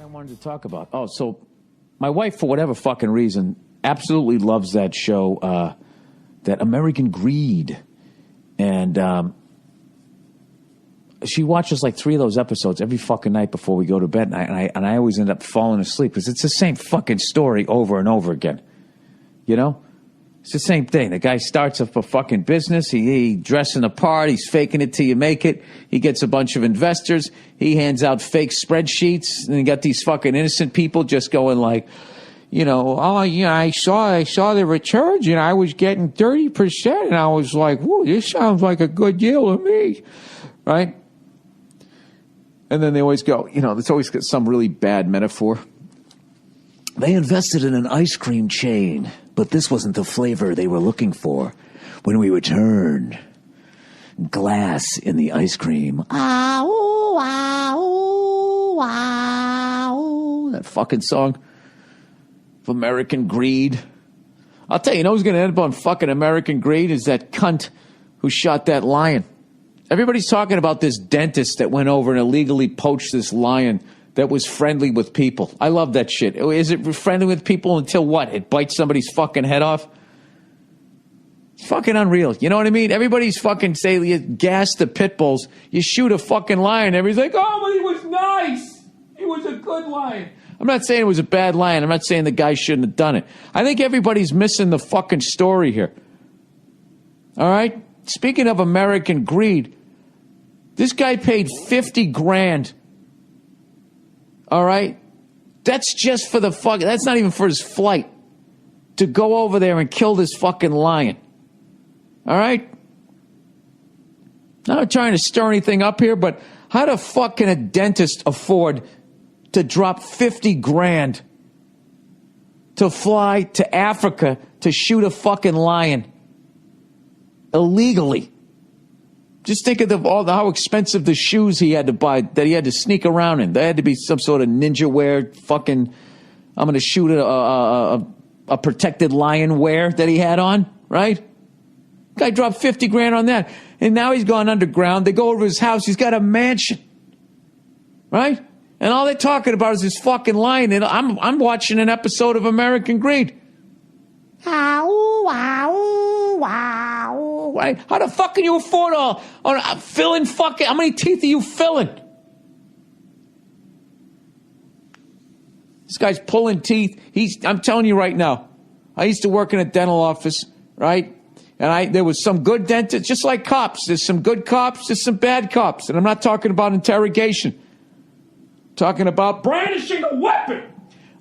I wanted to talk about. Oh, so my wife, for whatever fucking reason, absolutely loves that show, that American Greed. And she watches like 3 of those episodes every fucking night before we go to bed. And I always end up falling asleep because it's the same fucking story over and over again. You know? It's the same thing. The guy starts up a fucking business. He dressing the part. He's faking it till you make it. He gets a bunch of investors. He hands out fake spreadsheets. And you got these fucking innocent people just going like, you know, oh, yeah, I saw the returns and I was getting 30%. And I was like, whoa, this sounds like a good deal to me. Right? And then they always go, you know, there's always some really bad metaphor. They invested in an ice cream chain, but this wasn't the flavor they were looking for. When we returned, glass in the ice cream. Ah, ooh, ah, ooh, ah, ooh. That fucking song of American Greed. I'll tell you, you know who's going to end up on fucking American Greed is that cunt who shot that lion. Everybody's talking about this dentist that went over and illegally poached this lion that was friendly with people. I love that shit. Is it friendly with people until what? It bites somebody's fucking head off? It's fucking unreal. You know what I mean? Everybody's fucking say you gas the pit bulls. You shoot a fucking lion. Everybody's like, oh, but he was nice. He was a good lion. I'm not saying it was a bad lion. I'm not saying the guy shouldn't have done it. I think everybody's missing the fucking story here. All right? Speaking of American Greed, this guy paid 50 grand. All right? That's just for the fucking, that's not even for his flight. To go over there and kill this fucking lion. All right? I'm not trying to stir anything up here, but how the fuck can a dentist afford to drop 50 grand to fly to Africa to shoot a fucking lion illegally? Just think of how expensive the shoes he had to buy, that he had to sneak around in. There had to be some sort of ninja wear, fucking, I'm going to shoot a protected lion wear that he had on, right? Guy dropped 50 grand on that. And now he's gone underground. They go over his house. He's got a mansion, right? And all they're talking about is this fucking lion. And I'm watching an episode of American Greed. Ow, wow, wow. Right? How the fuck can you afford filling fucking, how many teeth are you filling? This guy's pulling teeth. I'm telling you right now, I used to work in a dental office, right? And there was some good dentists, just like cops. There's some good cops, there's some bad cops. And I'm not talking about interrogation. I'm talking about brandishing a weapon.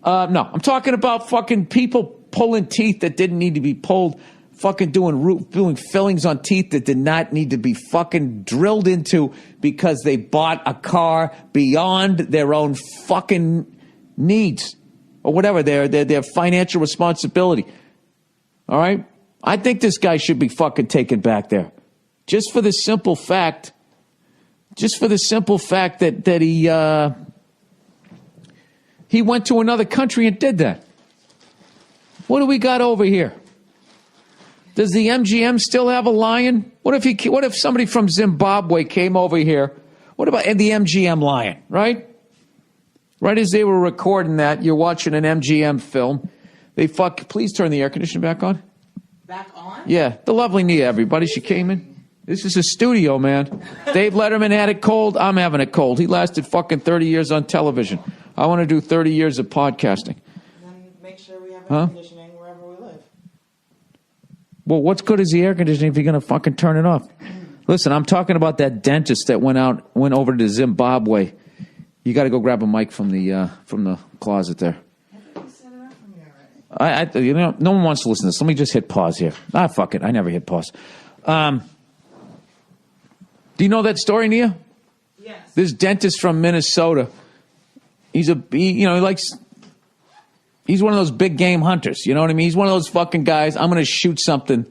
No, I'm talking about fucking people pulling teeth that didn't need to be pulled, fucking doing fillings on teeth that did not need to be fucking drilled into because they bought a car beyond their own fucking needs or whatever, their financial responsibility. All right? I think this guy should be fucking taken back there. Just for the simple fact that he went to another country and did that. What do we got over here? Does the MGM still have a lion? What if somebody from Zimbabwe came over here? What about the MGM lion, right? Right as they were recording that, you're watching an MGM film. Please turn the air conditioner back on. Back on? Yeah, the lovely Nia, everybody. She came in. This is a studio, man. Dave Letterman had it cold. I'm having it cold. He lasted fucking 30 years on television. I want to do 30 years of podcasting. Then make sure we have air conditioning wherever we live. Well, what's good is the air conditioning if you're going to fucking turn it off? Listen, I'm talking about that dentist that went over to Zimbabwe. You got to go grab a mic from the closet there. You know, no one wants to listen to this. Let me just hit pause here. Fuck it. I never hit pause. Do you know that story, Nia? Yes. This dentist from Minnesota. He's one of those big game hunters. You know what I mean? He's one of those fucking guys. I'm going to shoot something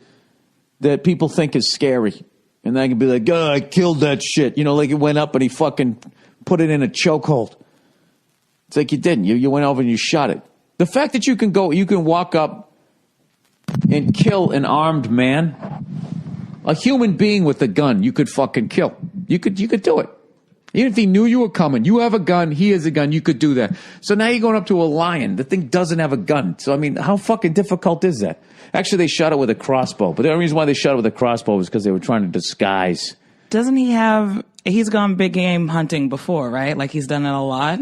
that people think is scary. And then I can be like, oh, I killed that shit. You know, like it went up and he fucking put it in a chokehold. It's like you didn't. You went over and you shot it. The fact that you can walk up and kill an armed man, a human being with a gun, you could fucking kill. You could do it. Even if he knew you were coming, you have a gun, he has a gun, you could do that. So now you're going up to a lion. The thing doesn't have a gun. So, I mean, how fucking difficult is that? Actually, they shot it with a crossbow. But the only reason why they shot it with a crossbow was because they were trying to disguise. Doesn't he have... He's gone big game hunting before, right? Like, he's done it a lot.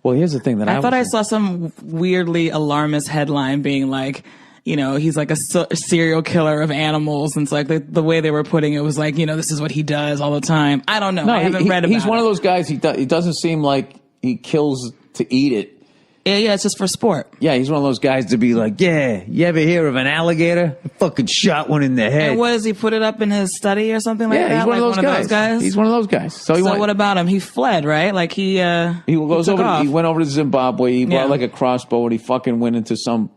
Well, here's the thing that I thought I saw some weirdly alarmist headline being like, you know, he's like a serial killer of animals. And it's like the way they were putting it was like, you know, this is what he does all the time. I don't know. No, I haven't read about it. He's one of those guys, he doesn't seem like he kills to eat it. Yeah, it's just for sport. Yeah, he's one of those guys to be like, yeah, you ever hear of an alligator? I fucking shot one in the head. And what, does he put it up in his study or something like that? Yeah, he's one, of those guys. He's one of those guys. So what about him? He fled, right? Like he went over to Zimbabwe. He brought like a crossbow and he fucking went into some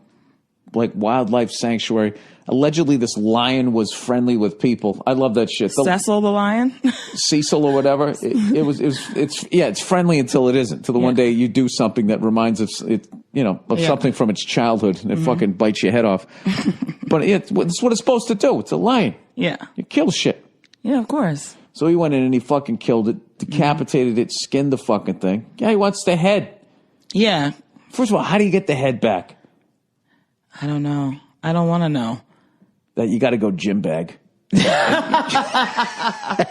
like wildlife sanctuary. Allegedly, this lion was friendly with people. I love that shit. Cecil the lion? Cecil or whatever. It's friendly until it isn't. Until the one day you do something that reminds us, of something from its childhood and it fucking bites your head off. But it's what it's supposed to do. It's a lion. Yeah. It kills shit. Yeah, of course. So he went in and he fucking killed it, decapitated it, skinned the fucking thing. Yeah, he wants the head. Yeah. First of all, how do you get the head back? I don't know. I don't want to know. That you got to go gym bag. You got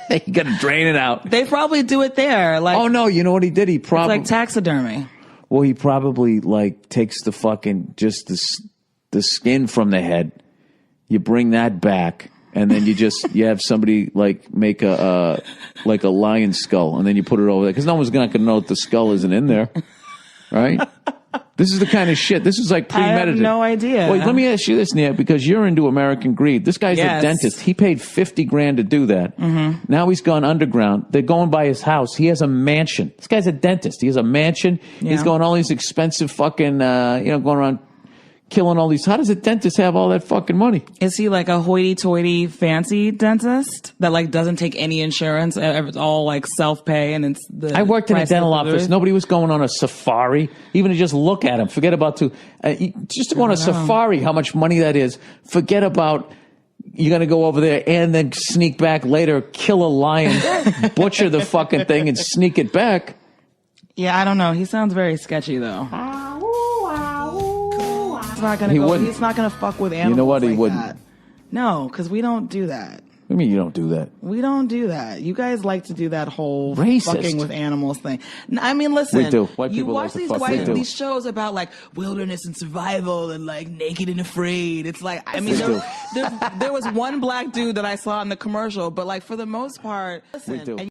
to drain it out. They probably do it there. Like, oh no, you know what he did? He probably it's like taxidermy. Well, he probably like takes the fucking just the skin from the head. You bring that back, and then you have somebody like make a lion skull, and then you put it over there because no one's not going to know that the skull isn't in there, right? This is the kind of shit. This is like premeditated. I have no idea. Wait, let me ask you this, Nia, because you're into American Greed. This guy's a dentist. He paid $50,000 to do that. Mm-hmm. Now he's gone underground. They're going by his house. He has a mansion. This guy's a dentist. He has a mansion. Yeah. He's going all these expensive fucking, going around killing all these. How does a dentist have all that fucking money? Is he like a hoity-toity fancy dentist that like doesn't take any insurance? It's all like self-pay and it's the. I worked in a dental office. Nobody was going on a safari, even to just look at him. Forget about just to go on a safari. How much money that is? Forget about. You're going to go over there and then sneak back later, kill a lion, butcher the fucking thing, and sneak it back. Yeah, I don't know. He sounds very sketchy though. He's not gonna fuck with animals. You know what? He like wouldn't. That. No, because we don't do that. What do you mean you don't do that? We don't do that. You guys like to do that whole racist fucking with animals thing. I mean, listen. We do. White you people watch like these shows about like wilderness and survival and like Naked and Afraid. It's like, I mean, there was one black dude that I saw in the commercial, but like for the most part, listen.